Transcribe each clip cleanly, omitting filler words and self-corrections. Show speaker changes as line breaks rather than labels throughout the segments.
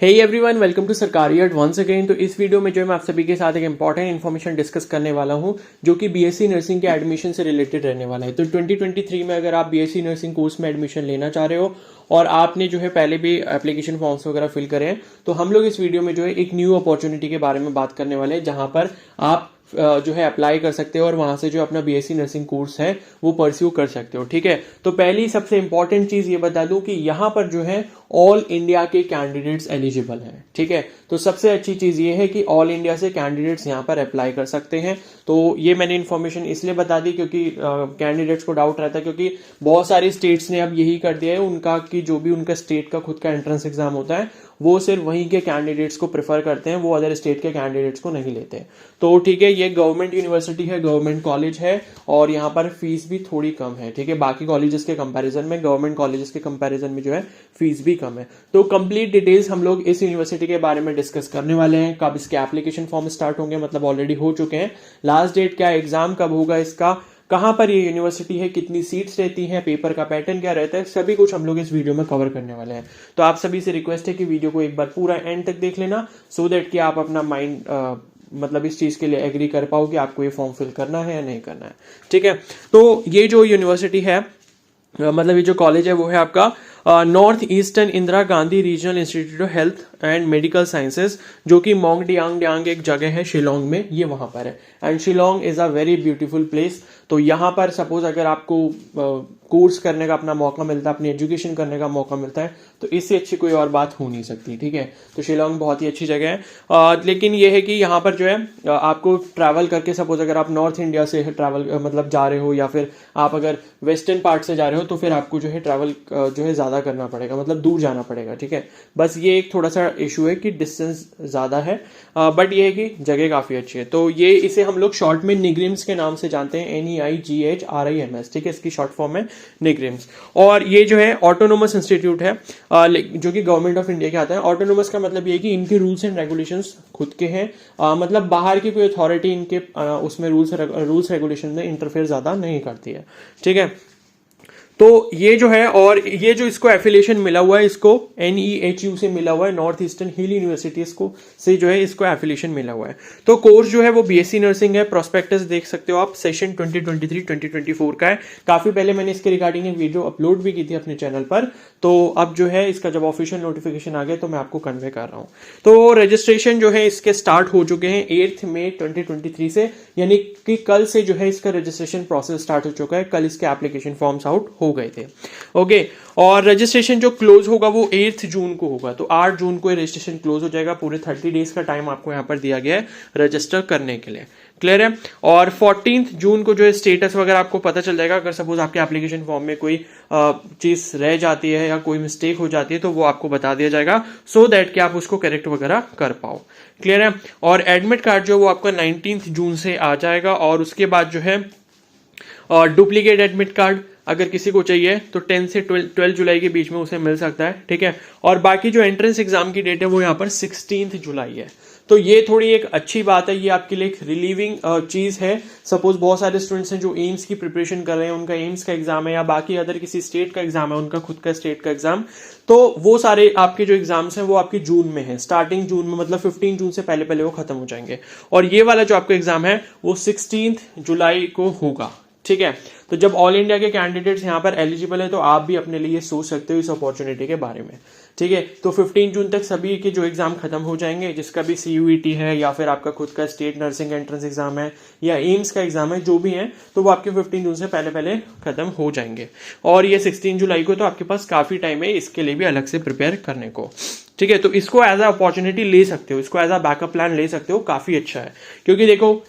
Hey everyone, welcome to सरकारी अर्ट once again. तो इस वीडियो में जो है मैं आप सभी के साथ एक इंपॉर्टेंट इन्फॉर्मेशन डिस्कस करने वाला हूं जो कि बीएससी नर्सिंग के एडमिशन से रिलेटेड रहने वाला है। तो 2023 में अगर आप बीएससी नर्सिंग कोर्स में एडमिशन लेना चाह रहे हो और आपने जो है पहले भी एप्लीकेशन फॉर्म्स वगैरह फिल करे हैं, तो हम लोग इस वीडियो में जो है एक न्यू अपॉर्चुनिटी के बारे में बात करने वाले हैं जहां पर आप जो है अप्लाई कर सकते हो और वहां से जो अपना बीएससी नर्सिंग कोर्स है वो परस्यू कर सकते हो। ठीक है, तो पहली सबसे इंपॉर्टेंट चीज ये बता दूं कि यहां पर जो है ऑल इंडिया के कैंडिडेट्स एलिजिबल हैं। ठीक है, तो सबसे अच्छी चीज ये है कि ऑल इंडिया से कैंडिडेट्स यहां पर अप्लाई कर सकते हैं। तो ये मैंने इन्फॉर्मेशन इसलिए बता दी क्योंकि कैंडिडेट्स को डाउट रहता है, क्योंकि बहुत सारी स्टेट्स ने अब यही कर दिया है उनका कि जो भी उनका स्टेट का खुद का एंट्रेंस एग्जाम होता है वो सिर्फ वहीं के कैंडिडेट्स को प्रेफर करते हैं, वो अदर स्टेट के कैंडिडेट्स को नहीं लेते। तो ठीक है, ये गवर्नमेंट यूनिवर्सिटी है, गवर्नमेंट कॉलेज है और यहाँ पर फीस भी थोड़ी कम है। ठीक है, बाकी कॉलेजेस के कंपैरिजन में, गवर्नमेंट कॉलेजेस के कंपैरिजन में जो है फीस भी कम है। तो कंप्लीट डिटेल्स हम लोग इस यूनिवर्सिटी के बारे में डिस्कस करने वाले हैं। कब इसके एप्लीकेशन फॉर्म स्टार्ट होंगे, मतलब ऑलरेडी हो चुके हैं, लास्ट डेट क्या, एग्जाम कब होगा इसका, कहां पर ये यूनिवर्सिटी है, कितनी सीट्स रहती हैं, पेपर का पैटर्न क्या रहता है, सभी कुछ हम लोग इस वीडियो में कवर करने वाले हैं। तो आप सभी से रिक्वेस्ट है कि वीडियो को एक बार पूरा एंड तक देख लेना, सो दैट कि आप अपना माइंड मतलब इस चीज के लिए एग्री कर पाओ कि आपको ये फॉर्म फिल करना है या नहीं करना है। ठीक है, तो ये जो यूनिवर्सिटी है मतलब ये जो कॉलेज है वो है आपका north eastern Indira Gandhi regional institute of health and medical sciences, जो कि मोंगडियांग एक जगह है शिलोंग में, ये वहां पर है। And Shillong is a very beautiful place. तो यहाँ पर सपोज अगर आपको कोर्स करने का अपना मौका मिलता है, अपनी एजुकेशन करने का मौका मिलता है, तो इससे अच्छी कोई और बात हो नहीं सकती। ठीक है, तो शिलोंग बहुत ही अच्छी जगह है। लेकिन ये है कि यहाँ पर जो है आपको ट्रैवल करके, सपोज अगर आप नॉर्थ इंडिया से ट्रैवल मतलब जा रहे हो या फिर आप अगर वेस्टर्न पार्ट से जा रहे हो, तो फिर आपको जो है ट्रैवल जो है ज्यादा करना पड़ेगा, मतलब दूर जाना पड़ेगा। ठीक है, बस ये एक थोड़ा सा इशू है कि डिस्टेंस ज्यादा है, बट ये है कि जगह काफी अच्छी है। तो ये इसे हम लोग शॉर्ट में निग्रिम्स के नाम से जानते हैं, NEIGHRIMS। ठीक है, इसकी शॉर्ट फॉर्म है निग्रिम्स। और ये जो है ऑटोनोमस इंस्टीट्यूट है जो कि गवर्नमेंट ऑफ इंडिया के आता है। ऑटोनोमस का मतलब ये है कि इनके रूल्स एंड रेगुलेशंस खुद के हैं, मतलब बाहर की कोई अथॉरिटी इनके उसमें रूल्स रेगुलेशन में इंटरफेयर ज्यादा नहीं करती है। ठीक है, तो ये जो है, और ये जो इसको एफिलिएशन मिला हुआ है, इसको NEHU से मिला हुआ है, नॉर्थ ईस्टर्न हिल यूनिवर्सिटी इसको से जो है इसको एफिलिएशन मिला हुआ है। तो कोर्स जो है वो बीएससी नर्सिंग है। प्रोस्पेक्टस देख सकते हो आप, सेशन 2023-2024 का है। काफी पहले मैंने इसके रिगार्डिंग एक वीडियो अपलोड भी की थी अपने चैनल पर, तो अब जो है इसका जब ऑफिशियल नोटिफिकेशन आ गया तो मैं आपको कन्वे कर रहा हूँ। तो रजिस्ट्रेशन जो है इसके स्टार्ट हो चुके हैं 8 मई 2023 से, यानी कि कल से जो है इसका रजिस्ट्रेशन प्रोसेस स्टार्ट हो चुका है। कल इसके एप्लीकेशन फॉर्म्स आउट हो गए थे। ओके, और रजिस्ट्रेशन जो क्लोज होगा वो 8 जून को होगा। तो 8 जून को रजिस्ट्रेशन क्लोज हो जाएगा। पूरे 30 डेज का टाइम आपको यहाँ पर दिया गया है रजिस्टर करने के लिए। क्लियर है, और 14 जून को जो है स्टेटस वगैरह आपको पता चल जाएगा। अगर सपोज आपके एप्लीकेशन फॉर्म में कोई चीज रह जाती है या कोई मिस्टेक हो जाती है तो वो आपको बता दिया जाएगा, सो दैट कि आप उसको करेक्ट वगैरह कर पाओ। क्लियर है, और एडमिट कार्ड जो वो आपका 19 जून से आ जाएगा। और उसके बाद जो है डुप्लीकेट एडमिट कार्ड अगर किसी को चाहिए तो 10 से 12 जुलाई के बीच में उसे मिल सकता है। ठीक है, और बाकी जो एंट्रेंस एग्जाम की डेट है वो यहाँ पर 16 जुलाई है। तो ये थोड़ी एक अच्छी बात है, ये आपके लिए एक रिलीविंग चीज है। सपोज बहुत सारे स्टूडेंट्स हैं जो एम्स की प्रिपरेशन कर रहे हैं, उनका एम्स का एग्जाम है या बाकी अदर किसी स्टेट का एग्जाम है, उनका खुद का स्टेट का एग्जाम, तो वो सारे आपके जो एग्जाम्स हैं वो आपके जून में है, स्टार्टिंग जून में, मतलब 15 जून से पहले पहले वो खत्म हो जाएंगे। और ये वाला जो आपका एग्जाम है वो 16 जुलाई को होगा। ठीक है, तो जब ऑल इंडिया के कैंडिडेट्स यहाँ पर एलिजिबल है तो आप भी अपने लिए सोच सकते हो इस अपॉर्चुनिटी के बारे में। ठीक है, तो 15 जून तक सभी के जो एग्जाम खत्म हो जाएंगे, जिसका भी CUET है या फिर आपका खुद का स्टेट नर्सिंग एंट्रेंस एग्जाम है या एम्स का एग्जाम है, जो भी है, तो वो आपके 15 जून से पहले पहले खत्म हो जाएंगे। और ये 16 जुलाई को तो आपके पास काफी टाइम है इसके लिए भी अलग से प्रिपेयर करने को। ठीक है, तो इसको एज अ अपॉर्चुनिटी ले सकते हो, इसको एज अ बैकअप प्लान ले सकते हो, काफी अच्छा है। क्योंकि देखो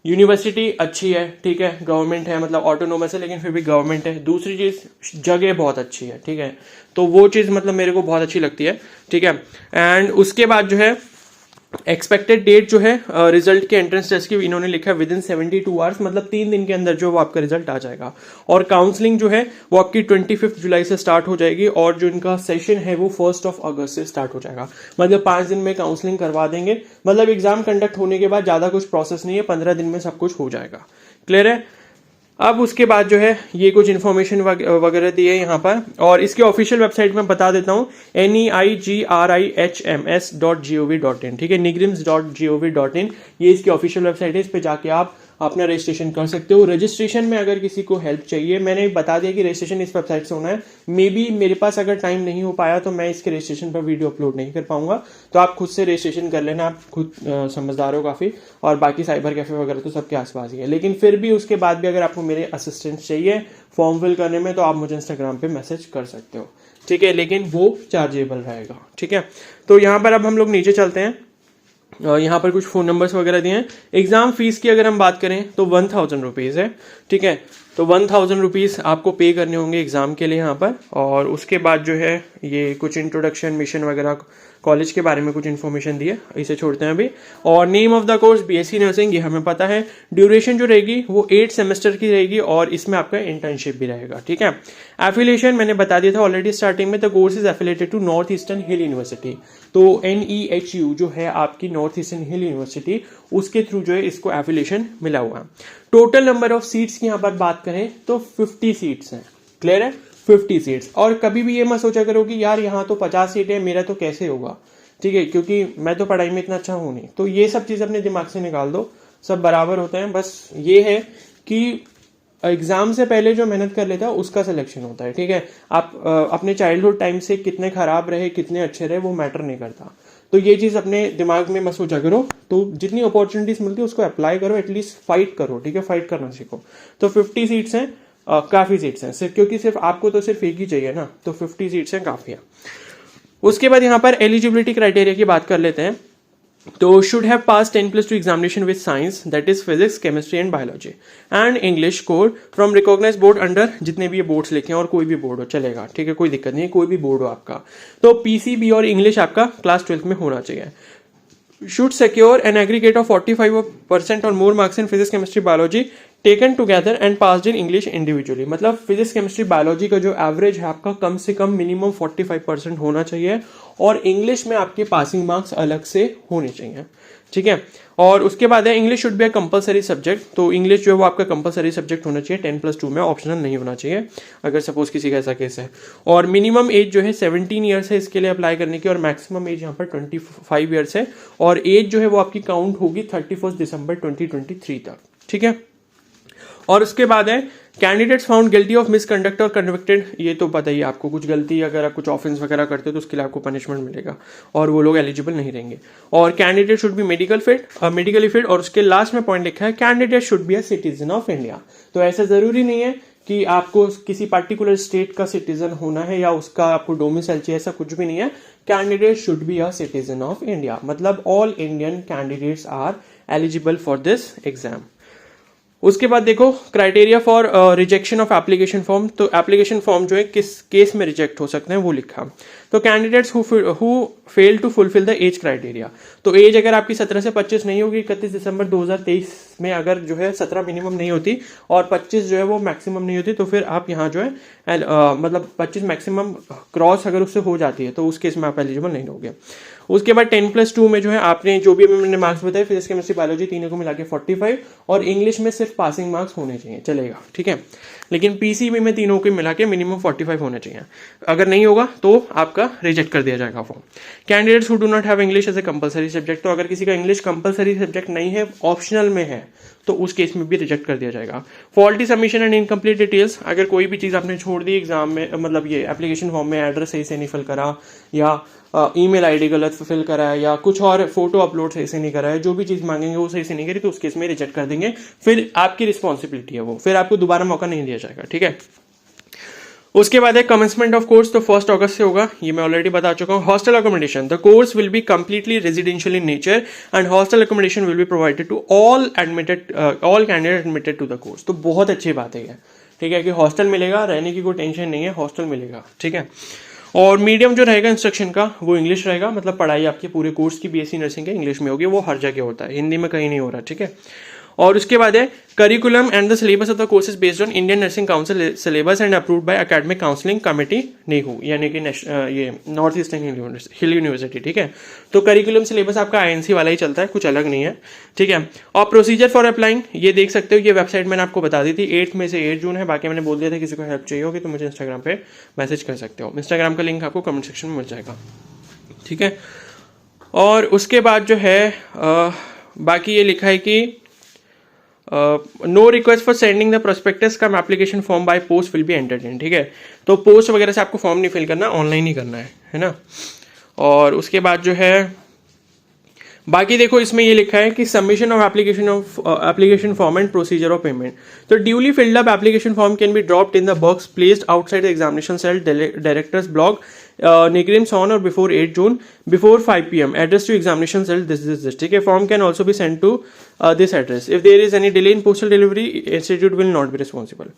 यूनिवर्सिटी अच्छी है, ठीक है, गवर्नमेंट है, मतलब ऑटोनोमस है लेकिन फिर भी गवर्नमेंट है। दूसरी चीज जगह बहुत अच्छी है। ठीक है, तो वो चीज मतलब मेरे को बहुत अच्छी लगती है। ठीक है, एंड उसके बाद जो है एक्सपेक्टेड डेट जो है रिजल्ट के एंट्रेंस टेस्ट की इन्होंने लिखा है विदिन 72 आवर्स, मतलब 3 दिन के अंदर जो वो आपका रिजल्ट आ जाएगा। और काउंसलिंग जो है वो आपकी 25 जुलाई से स्टार्ट हो जाएगी और जो इनका सेशन है वो 1 अगस्त से स्टार्ट हो जाएगा। मतलब 5 दिन में काउंसलिंग करवा देंगे, मतलब एग्जाम कंडक्ट होने के बाद ज्यादा कुछ प्रोसेस नहीं है, 15 दिन में सब कुछ हो जाएगा। क्लियर है, अब उसके बाद जो है ये कुछ इन्फॉर्मेशन वगैरह दी है यहाँ पर, और इसके ऑफिशियल वेबसाइट में बता देता हूँ neigrims.gov.in, ठीक है, negrims.gov.in, ये इसकी ऑफिशियल वेबसाइट है। इस पे जाके आप अपना रजिस्ट्रेशन कर सकते हो। रजिस्ट्रेशन में अगर किसी को हेल्प चाहिए, मैंने बता दिया कि रजिस्ट्रेशन इस वेबसाइट से होना है। मे बी मेरे पास अगर टाइम नहीं हो पाया तो मैं इसके रजिस्ट्रेशन पर वीडियो अपलोड नहीं कर पाऊंगा, तो आप खुद से रजिस्ट्रेशन कर लेना, आप खुद समझदार हो काफ़ी, और बाकी साइबर कैफे वगैरह तो सबके आसपास ही है। लेकिन फिर भी उसके बाद भी अगर आपको मेरे असिस्टेंस चाहिए फॉर्म फिल करने में तो आप मुझे इंस्टाग्राम पे मैसेज कर सकते हो, ठीक है, लेकिन वो चार्जेबल रहेगा, ठीक है। तो यहाँ पर अब हम लोग नीचे चलते हैं, यहाँ पर कुछ फ़ोन नंबर्स वगैरह दिए हैं। एग्ज़ाम फीस की अगर हम बात करें तो 1000 रुपीज़ है, ठीक है। तो 1000 रुपीज़ आपको पे करने होंगे एग्ज़ाम के लिए यहाँ पर। और उसके बाद जो है ये कुछ इंट्रोडक्शन, मिशन वगैरह, कॉलेज के बारे में कुछ इन्फॉर्मेशन दी है, इसे छोड़ते हैं अभी। और name of the course BSc nursing, ये हमें पता है। ड्यूरेशन जो रहेगी वो 8 सेमेस्टर की रहेगी, और इसमें आपका इंटर्नशिप भी रहेगा, ठीक है। एफिलिएशन मैंने बता दिया था ऑलरेडी स्टार्टिंग में, the course is affiliated to North Eastern Hill University. तो NEHU जो है आपकी नॉर्थ ईस्टर्न हिल यूनिवर्सिटी, उसके थ्रू जो है इसको एफिलिएशन मिला हुआ है। टोटल नंबर ऑफ सीट्स की यहाँ पर बात करें तो 50 सीट्स हैं, क्लियर है, 50 सीट्स। और कभी भी ये मत सोचा करो कि यार यहाँ तो 50 सीटें है, मेरा तो कैसे होगा, ठीक है, क्योंकि मैं तो पढ़ाई में इतना अच्छा हूँ नहीं। तो ये सब चीज़ अपने दिमाग से निकाल दो, सब बराबर होते हैं। बस ये है कि एग्जाम से पहले जो मेहनत कर लेता है उसका सिलेक्शन होता है, ठीक है। आप अपने चाइल्डहुड टाइम से कितने खराब रहे, कितने अच्छे रहे, वो मैटर नहीं करता। तो ये चीज़ अपने दिमाग में मत सोचा करो। तो जितनी अपॉर्चुनिटीज मिलती है उसको अप्लाई करो, एटलीस्ट फाइट करो, ठीक है, फाइट करना सीखो। तो 50 सीट्स हैं, काफ़ी सीट्स हैं, सिर्फ क्योंकि सिर्फ आपको तो सिर्फ एक ही चाहिए ना, तो 50 सीट्स हैं, काफ़ी है। उसके बाद यहाँ पर एलिजिबिलिटी क्राइटेरिया की बात कर लेते हैं। तो should have pass 10+2 examination with science, that is physics, chemistry and biology and English core from recognise board under, जितने भी ये बोर्ड्स लिखे हैं, और कोई भी बोर्ड हो चलेगा, ठीक है, कोई दिक्कत नहीं है, कोई भी बोर्ड हो आपका। तो PCB और इंग्लिश आपका क्लास 12th में होना चाहिए। should secure an aggregate of 45% or more marks in physics, chemistry, biology taken together and passed in English individually। मतलब फिजिक्स, केमिस्ट्री, बायोलॉजी का जो एवरेज है आपका कम से कम मिनिमम 45% होना चाहिए, और इंग्लिश में आपके पासिंग मार्क्स अलग से होने चाहिए, ठीक है। और उसके बाद है English should be a compulsory subject. तो इंग्लिश जो है वो आपका कंपलसरी सब्जेक्ट होना चाहिए, 10+2 में, ऑप्शनल नहीं होना चाहिए अगर सपोज किसी का ऐसा केस है। और मिनिमम एज जो है 17 ईयर्स है इसके लिए अप्लाई करने की, और मैक्सिमम एज यहाँ पर 25 ईयर्स है, और एज जो है वो आपकी काउंट होगी 31 दिसंबर 2023 तक, ठीक है। और उसके बाद है candidates found guilty of misconduct और कन्विक्टेड, ये तो पता ही आपको, कुछ गलती अगर आप कुछ ऑफेंस वगैरह करते हो तो उसके लिए आपको पनिशमेंट मिलेगा, और वो लोग एलिजिबल नहीं रहेंगे। और candidate should B medically fit, और उसके लास्ट में पॉइंट लिखा है candidate should be a citizen of India. तो ऐसा जरूरी नहीं है कि आपको किसी पर्टिकुलर स्टेट का सिटीजन होना है या उसका आपको डोमिसाइल चाहिए, ऐसा कुछ भी नहीं है। Candidate should be a citizen of India, मतलब all Indian candidates are eligible for this exam. उसके बाद देखो criteria for rejection of application form. तो एप्लीकेशन फॉर्म जो है किस केस में रिजेक्ट हो सकते हैं वो लिखा। तो candidates who fail to fulfil the age criteria. तो एज अगर आपकी 17 से 25 नहीं होगी, 31 दिसंबर 2023 में अगर जो है 17 मिनिमम नहीं होती और 25 जो है वो मैक्सिमम नहीं होती, तो फिर आप यहाँ जो है मतलब 25 मैक्सिमम क्रॉस अगर उससे हो जाती है तो उस केस में आप एलिजिबल नहीं होगे। उसके बाद 10+2 में जो है आपने जो भी मैंने मार्क्स बताए, फिजिक्स, केमिस्ट्री, बायोलॉजी तीनों को मिला के 45, और इंग्लिश में सिर्फ पासिंग मार्क्स होने चाहिए, चलेगा, ठीक है। लेकिन PCB में तीनों को मिला के मिनिमम 45 होने चाहिए। अगर नहीं होगा तो आपका रिजेक्ट कर दिया जाएगा form. Candidates who do not have English as a compulsory subject. तो अगर किसी का इंग्लिश कंपलसरी सब्जेक्ट नहीं है, ऑप्शनल में है, तो उस केस में भी रिजेक्ट कर दिया जाएगा। Faulty submission and incomplete details. अगर कोई भी चीज़ आपने छोड़ दी एग्जाम में, मतलब ये एप्लीकेशन फॉर्म में एड्रेस सही से नहीं फिल करा, या ईमेल आईडी गलत फिल करा है, या कुछ और फोटो अपलोड सही से नहीं करा है, जो भी चीज़ मांगेंगे वो सही से नहीं करी, तो उस केस में रिजेक्ट कर देंगे। फिर आपकी रिस्पॉन्सिबिलिटी है वो, फिर आपको दोबारा मौका नहीं दिया जाएगा, ठीक है। उसके बाद है कमेंसमेंट ऑफ कोर्स। तो 1 अगस्त से होगा, ये मैं ऑलरेडी बता चुका हूँ। Hostel accommodation. The course will be completely residential in nature and hostel accommodation will be provided to all candidate admitted to the course. तो बहुत अच्छी बात है, ठीक है, कि हॉस्टल मिलेगा, रहने की कोई टेंशन नहीं है, हॉस्टल मिलेगा, ठीक है। और मीडियम जो रहेगा इंस्ट्रक्शन का वो इंग्लिश रहेगा, मतलब पढ़ाई आपके पूरे कोर्स की BSc नर्सिंग के इंग्लिश में होगी, वो हर जगह होता है, हिंदी में कहीं नहीं हो रहा, ठीक है। और उसके बाद है curriculum and the syllabus of the courses based on Indian nursing council syllabus and approved by academic counselling committee Nihu, यानी कि ये नॉर्थ ईस्टर्न हिल यूनिवर्सिटी, ठीक है। तो करिकुलम सिलेबस आपका आईएनसी वाला ही चलता है, कुछ अलग नहीं है, ठीक है। और प्रोसीजर फॉर अप्लाइंग ये देख सकते हो, ये वेबसाइट मैंने आपको बता दी थी, 8 में से 8 जून है। बाकी मैंने बोल दिया था किसी को हेल्प चाहिए होगी तो मुझे इंस्टाग्राम पे मैसेज कर सकते हो, इंस्टाग्राम का लिंक आपको कमेंट सेक्शन में मिल जाएगा, ठीक है। और उसके बाद जो है बाकी ये लिखा है कि no request for sending the prospectus cum application form by post will be entertain, ठीक है। तो पोस्ट वगैरह से आपको फॉर्म नहीं फिल करना, ऑनलाइन ही करना है ना। और उसके बाद जो है बाकी देखो इसमें ये लिखा है कि submission of application form and procedure of payment. तो duly filled up application form can be dropped in the box placed outside the examination cell directors block Nigrims on or before 8 June before 5 p.m. Address to examination cell this. ठीक है, form can also be sent to this address. If there is any delay in postal delivery, institute will not be responsible.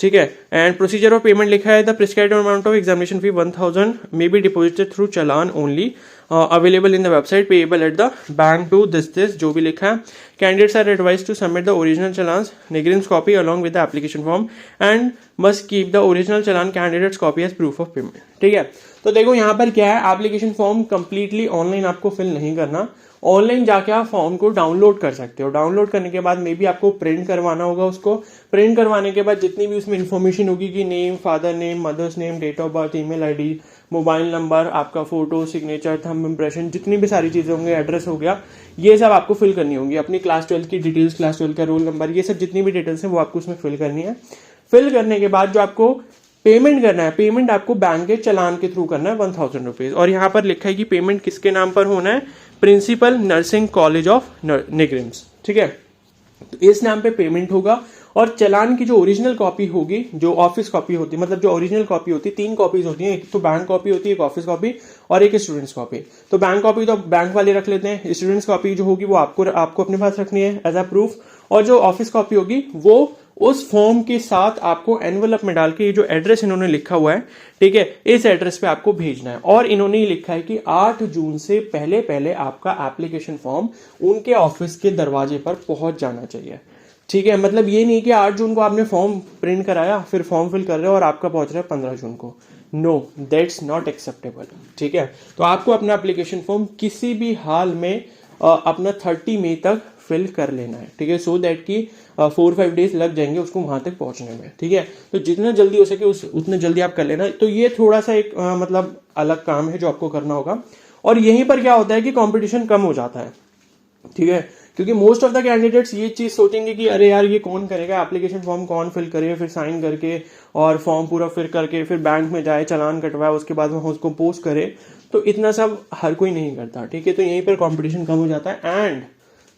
ठीक है। And procedure of payment लिखा है the prescribed amount of examination fee 1000 may be deposited through challan only available in the website payable at the bank to this जो भी लिखा है। Candidates are advise to submit the original challan NEIGRIHMS copy along with the application form and must keep the original challan candidates copy as proof of payment, ठीक है। तो देखो यहाँ पर क्या है, एप्लीकेशन फॉर्म कंप्लीटली ऑनलाइन आपको फिल नहीं करना, ऑनलाइन जाके आप फॉर्म को डाउनलोड कर सकते हो। डाउनलोड करने के बाद मे बी आपको प्रिंट करवाना होगा उसको। प्रिंट करवाने के बाद जितनी भी उसमें इन्फॉर्मेशन होगी कि name, father name, mother's name, date of birth, email ID, mobile number, आपका फोटो, सिग्नेचर, थंब इम्प्रेशन, जितनी भी सारी चीजें होंगी, एड्रेस हो गया, ये सब आपको फिल करनी होगी। अपनी क्लास 12 की डिटेल्स, क्लास 12 का रोल नंबर, ये सब जितनी भी डिटेल्स है वो आपको उसमें फिल करनी है। फिल करने के बाद जो आपको पेमेंट करना है, पेमेंट आपको बैंक के चालान के थ्रू करना है 1000 रुपीज। और यहाँ पर लिखा है कि पेमेंट किसके नाम पर होना है, प्रिंसिपल नर्सिंग कॉलेज ऑफ निग्रिम्स, ठीक है। तो इस नाम पे पेमेंट होगा और चालान की जो ओरिजिनल कॉपी होगी, जो ऑफिस कॉपी होती है, मतलब जो ओरिजिनल कॉपी होती है, 3 कॉपीज होती हैं, एक तो बैंक कॉपी होती है, एक ऑफिस कॉपी और एक स्टूडेंट्स कॉपी। तो बैंक कॉपी तो बैंक वाले रख लेते हैं, स्टूडेंट्स कॉपी जो होगी वो आपको अपने पास रखनी है एज अ प्रूफ, और जो ऑफिस कॉपी होगी वो उस फॉर्म के साथ आपको एनवलप में डाल के, ये जो एड्रेस इन्होंने लिखा हुआ है, ठीक है, इस एड्रेस पे आपको भेजना है। और इन्होंने ये लिखा है कि 8 जून से पहले पहले आपका एप्लीकेशन फॉर्म उनके ऑफिस के दरवाजे पर पहुंच जाना चाहिए, ठीक है। मतलब ये नहीं कि 8 जून को आपने फॉर्म प्रिंट कराया, फिर फॉर्म फिल कर रहे हो और आपका पहुंच रहा है 15 जून को। नो, दैट्स नॉट एक्सेप्टेबल, ठीक है। तो आपको अपना एप्लीकेशन फॉर्म किसी भी हाल में अपना 30 मई तक फिल कर लेना है, ठीक है, सो दैट कि 4-5 डेज लग जाएंगे उसको वहां तक पहुंचने में, ठीक है। तो जितना जल्दी हो सके उतना जल्दी आप कर लेना। तो ये थोड़ा सा एक मतलब अलग काम है जो आपको करना होगा। और यहीं पर क्या होता है कि कंपटीशन कम हो जाता है, ठीक है, क्योंकि मोस्ट ऑफ द कैंडिडेट्स ये चीज सोचेंगे कि अरे यार ये कौन करेगा, एप्लीकेशन फॉर्म कौन फिल करे, फिर साइन करके और फॉर्म पूरा फिल करके फिर बैंक में जाए, चालान कटवाए, उसके बाद वहां उसको पोस्ट करे। तो इतना सब हर कोई नहीं करता, ठीक है। तो यहीं पर कॉम्पिटिशन कम हो जाता है एंड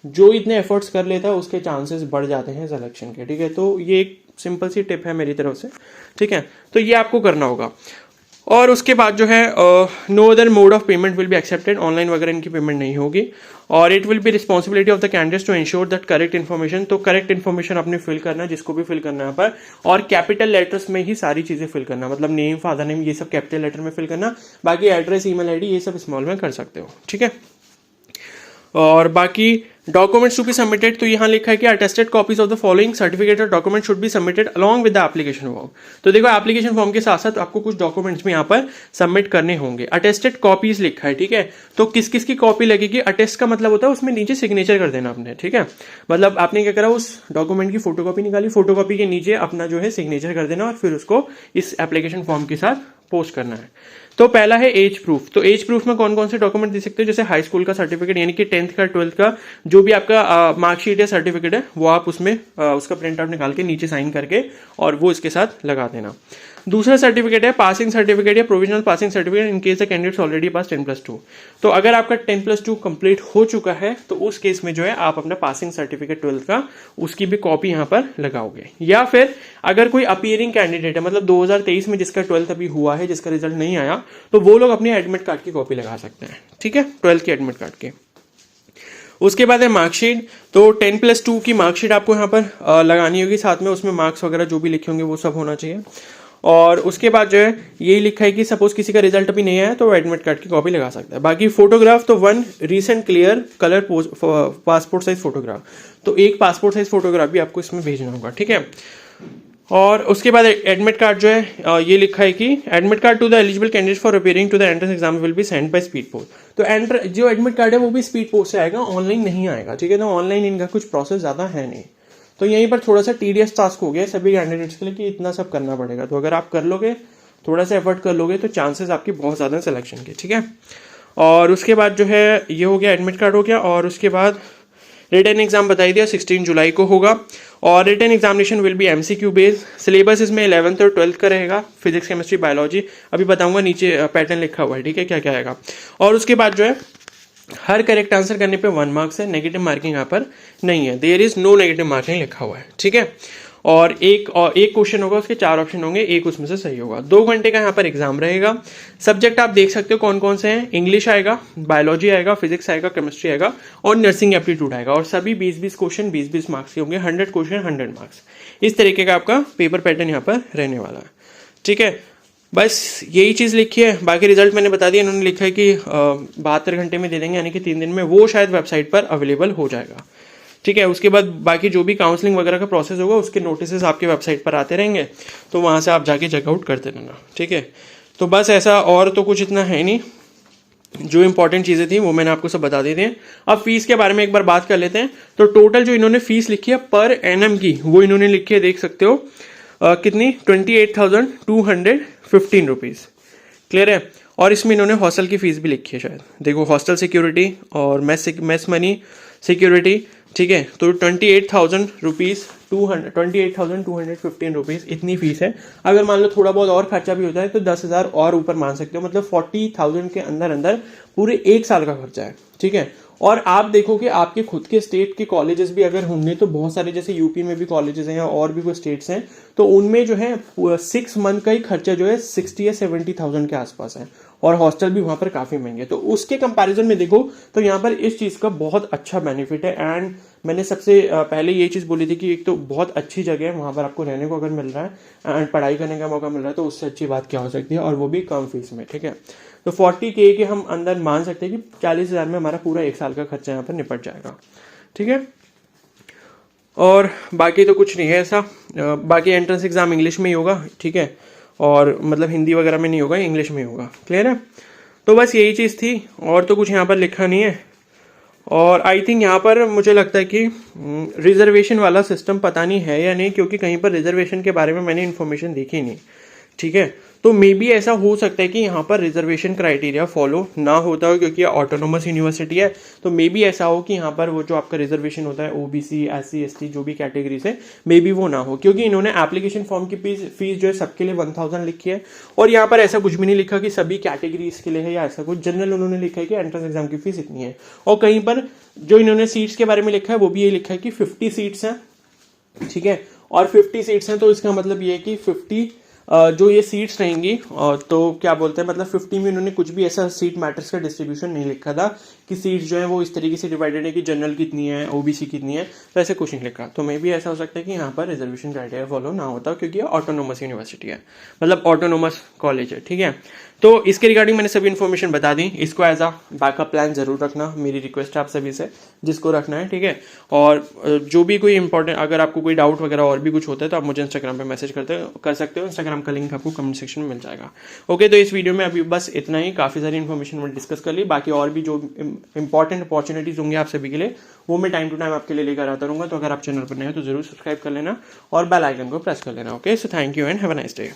जो इतने एफर्ट्स कर लेता है उसके चांसेस बढ़ जाते हैं सिलेक्शन के, ठीक है। तो ये एक सिंपल सी टिप है मेरी तरफ से, ठीक है। तो ये आपको करना होगा। और उसके बाद जो है no other mode of payment will be accepted, online वगैरह इनकी पेमेंट नहीं होगी। और it will be responsibility of the candidates to ensure that correct information, तो करेक्ट इन्फॉर्मेशन आपने फिल करना है, जिसको भी फिल करना है यहाँ पर, और कैपिटल लेटर्स में ही सारी चीजें फिल करना, मतलब नेम, फादर नेम, ये सब कैपिटल लेटर में फिल करना। बाकी एड्रेस, ईमेल आईडी ये सब स्मॉल में कर सकते हो, ठीक है। और बाकी डॉक्यूमेंट्स टू बी सबमिटेड, तो यहाँ लिखा है कि attested copies of the following certificate और document should be submitted along with the application form. तो देखो एप्लीकेशन फॉर्म के साथ साथ आपको कुछ डॉक्यूमेंट्स भी यहाँ पर सबमिट करने होंगे। अटेस्टेड कॉपीज लिखा है, ठीक है। तो किस किस की कॉपी लगेगी, अटेस्ट का मतलब होता है उसमें नीचे सिग्नेचर कर देना आपने, ठीक है। मतलब आपने क्या करा, उस डॉक्यूमेंट की फोटोकॉपी निकाली, फोटोकॉपी के नीचे अपना जो है सिग्नेचर कर देना और फिर उसको इस एप्लीकेशन फॉर्म के साथ पोस्ट करना है। तो पहला है एज प्रूफ। तो एज प्रूफ में कौन कौन से डॉक्यूमेंट दे सकते हो, जैसे हाई स्कूल का सर्टिफिकेट, यानी कि 10th का 12th का जो भी आपका मार्कशीट या सर्टिफिकेट है वो आप उसमें उसका प्रिंट आउट निकाल के नीचे साइन करके और वो इसके साथ लगा देना। दूसरा सर्टिफिकेट है पासिंग सर्टिफिकेट या provisional passing certificate in case the candidates already pass 10+2। तो अगर आपका 10+2 कंप्लीट हो चुका है तो उस केस में जो है आप अपना पासिंग सर्टिफिकेट 12th का उसकी भी कॉपी यहाँ पर लगाओगे। या फिर अगर कोई अपीयरिंग कैंडिडेट है, मतलब 2023 में जिसका 12th अभी हुआ है, जिसका रिजल्ट नहीं आया, तो वो लोग अपने एडमिट कार्ड की कॉपी लगा सकते हैं, ठीक है, 12th के एडमिट कार्ड के। उसके बाद है मार्कशीट। तो 10+2 की मार्कशीट आपको यहाँ पर लगानी होगी, साथ में उसमें मार्क्स वगैरह जो भी लिखे होंगे वो सब होना चाहिए। और उसके बाद जो है यही लिखा है कि सपोज किसी का रिजल्ट अभी नहीं आया तो वो एडमिट कार्ड की कॉपी लगा सकता है। बाकी फोटोग्राफ तो 1 recent clear colour passport size photograph, तो एक पासपोर्ट साइज फोटोग्राफ भी आपको इसमें भेजना होगा, ठीक है। और उसके बाद एडमिट कार्ड जो है ये लिखा है कि admit card to the eligible candidate for appearing to the entrance exam will be send by speed post. तो जो एडमिट कार्ड है वो भी स्पीड पोस्ट से आएगा, ऑनलाइन नहीं आएगा, ठीक है। तो ऑनलाइन इनका कुछ प्रोसेस ज़्यादा है नहीं, तो यहीं पर थोड़ा सा टीडियस टास्क हो गया सभी कैंडिडेट्स के लिए कि इतना सब करना पड़ेगा। तो अगर आप कर लोगे, थोड़ा सा एफर्ट कर लोगे, तो चांसेस आपकी बहुत ज़्यादा सिलेक्शन के, ठीक है। और उसके बाद जो है ये हो गया, एडमिट कार्ड हो गया। और उसके बाद रिटन एग्जाम बताई दिया 16 जुलाई को होगा, और written examination will be MCQ based. Syllabus इसमें 11th और 12th का रहेगा, फिजिक्स केमिस्ट्री बायोलॉजी, अभी बताऊंगा, नीचे पैटर्न लिखा हुआ है, ठीक है, क्या क्या आएगा। और उसके बाद जो है हर करेक्ट आंसर करने पे 1 मार्क्स है, नेगेटिव मार्किंग यहाँ पर नहीं है, there is no negative marking लिखा हुआ है, ठीक है। और एक क्वेश्चन होगा, उसके 4 ऑप्शन होंगे, एक उसमें से सही होगा। 2 घंटे का यहाँ पर एग्जाम रहेगा। सब्जेक्ट आप देख सकते हो कौन कौन से हैं, इंग्लिश आएगा, बायोलॉजी आएगा, फिजिक्स आएगा, केमिस्ट्री आएगा और नर्सिंग एप्टीट्यूड आएगा। और सभी 20-20 क्वेश्चन 20-20 मार्क्स के होंगे, 100 क्वेश्चन 100 मार्क्स, इस तरीके का आपका पेपर पैटर्न यहाँ पर रहने वाला है, ठीक है। बस यही चीज़ लिखी है, बाकी रिजल्ट मैंने बता दिया। इन्होंने लिखा है कि 72 घंटे में दे देंगे, यानी कि 3 दिन में वो शायद वेबसाइट पर अवेलेबल हो जाएगा, ठीक है। उसके बाद बाकी जो भी काउंसलिंग वगैरह का प्रोसेस होगा उसके नोटिस आपके वेबसाइट पर आते रहेंगे, तो वहाँ से आप जाके चेकआउट करते रहना, ठीक है। तो बस ऐसा, और तो कुछ इतना है नहीं, जो इंपॉर्टेंट चीज़ें थी वो मैंने आपको सब बता दी थी। अब फीस के बारे में एक बार बात कर लेते हैं। तो टोटल जो इन्होंने फीस लिखी है पर एनम की, वो इन्होंने लिखी है, देख सकते हो कितनी, 28,215 रुपीज़, क्लियर है। और इसमें इन्होंने हॉस्टल की फीस भी लिखी है शायद, देखो, हॉस्टल सिक्योरिटी और मेस मनी सिक्योरिटी, ठीक है। तो 28,215 रुपीज़ इतनी फीस है। अगर मान लो थोड़ा बहुत और खर्चा भी होता है तो 10,000 और ऊपर मान सकते हो, मतलब 40,000 के अंदर अंदर पूरे 1 साल का खर्चा है, ठीक है। और आप देखो कि आपके खुद के स्टेट के कॉलेजेस भी अगर होंगे तो बहुत सारे, जैसे यूपी में भी कॉलेजेस हैं या और भी कोई स्टेट्स हैं, तो उनमें जो है 6 मंथ का ही खर्चा जो है 60 या 70,000 के आसपास है, और हॉस्टल भी वहाँ पर काफ़ी महंगे। तो उसके कंपैरिजन में देखो तो यहाँ पर इस चीज़ का बहुत अच्छा बेनिफिट है। एंड मैंने सबसे पहले ये चीज़ बोली थी कि एक तो बहुत अच्छी जगह है, वहाँ पर आपको रहने को अगर मिल रहा है एंड पढ़ाई करने का मौका मिल रहा है, तो उससे अच्छी बात क्या हो सकती है, और वो भी कम फीस में, ठीक है। तो 40K के हम अंदर मान सकते हैं कि 40,000 में हमारा पूरा 1 साल का खर्चा यहाँ पर निपट जाएगा, ठीक है। और बाकी तो कुछ नहीं है ऐसा। बाकी एंट्रेंस एग्जाम इंग्लिश में ही होगा, ठीक है, और मतलब हिंदी वगैरह में नहीं होगा, इंग्लिश में ही होगा, क्लियर है। तो बस यही चीज़ थी, और तो कुछ यहाँ पर लिखा नहीं है। और आई थिंक यहाँ पर मुझे लगता है कि रिजर्वेशन वाला सिस्टम पता नहीं है या नहीं, क्योंकि कहीं पर रिजर्वेशन के बारे में मैंने इन्फॉर्मेशन देखी नहीं, ठीक है। तो मे बी ऐसा हो सकता है कि यहाँ पर रिजर्वेशन क्राइटेरिया फॉलो ना होता हो, क्योंकि ऑटोनोमस यूनिवर्सिटी है। तो मे बी ऐसा हो कि यहाँ पर वो जो आपका रिजर्वेशन होता है OBC SC ST जो भी कैटेगरी से, मे बी वो ना हो, क्योंकि इन्होंने एप्लीकेशन फॉर्म की फीस जो है सबके लिए 1,000 लिखी है। और यहाँ पर ऐसा कुछ भी नहीं लिखा कि सभी कैटेगरीज के लिए है या ऐसा कुछ, जनरल उन्होंने लिखा है कि एंट्रेंस एग्जाम की फीस इतनी है। और कहीं पर जो इन्होंने सीट्स के बारे में लिखा है वो भी ये लिखा है कि 50 सीट्स हैं, ठीक है। और 50 सीट्स हैं तो इसका मतलब ये है कि 50 जो ये सीट्स रहेंगी, तो क्या बोलते हैं, मतलब 50 में उन्होंने कुछ भी ऐसा सीट मैट्रिक्स का डिस्ट्रीब्यूशन नहीं लिखा था कि सीट्स जो है वो इस तरीके से डिवाइडेड है कि जनरल कितनी है, OBC कितनी है, तो ऐसे कुछ नहीं लिखा। तो मे भी ऐसा हो सकता है कि यहाँ पर रिजर्वेशन क्राइटेरिया फॉलो ना होता, क्योंकि ये ऑटोनोमस यूनिवर्सिटी है, मतलब ऑटोनोमस कॉलेज है, ठीक है। तो इसके रिगार्डिंग मैंने सभी इन्फॉर्मेशन बता दी, इसको एज आ बैकअप प्लान जरूर रखना, मेरी रिक्वेस्ट है आप सभी से, जिसको रखना है, ठीक है। और जो भी कोई इंपॉर्टेंट, अगर आपको कोई डाउट वगैरह और भी कुछ होता है तो आप मुझे इंस्टाग्राम पे मैसेज कर सकते हो, इंस्टाग्राम का लिंक आपको कमेंट सेक्शन में मिल जाएगा। ओके, तो इस वीडियो में अभी बस इतना ही, काफ़ी सारी इन्फॉर्मेशन मैंने डिस्कस कर ली। बाकी और भी जो इंपॉर्टेंट अपॉर्चुनिटीज होंगे आप सभी के लिए, वो मैं टाइम टू टाइम आपके लिए लेकर आता रहूँगा। तो अगर आप चैनल पर नए हो तो जरूर सब्सक्राइब कर लेना और बेल आइकन को प्रेस कर लेना। Okay, so thank you and have a nice day.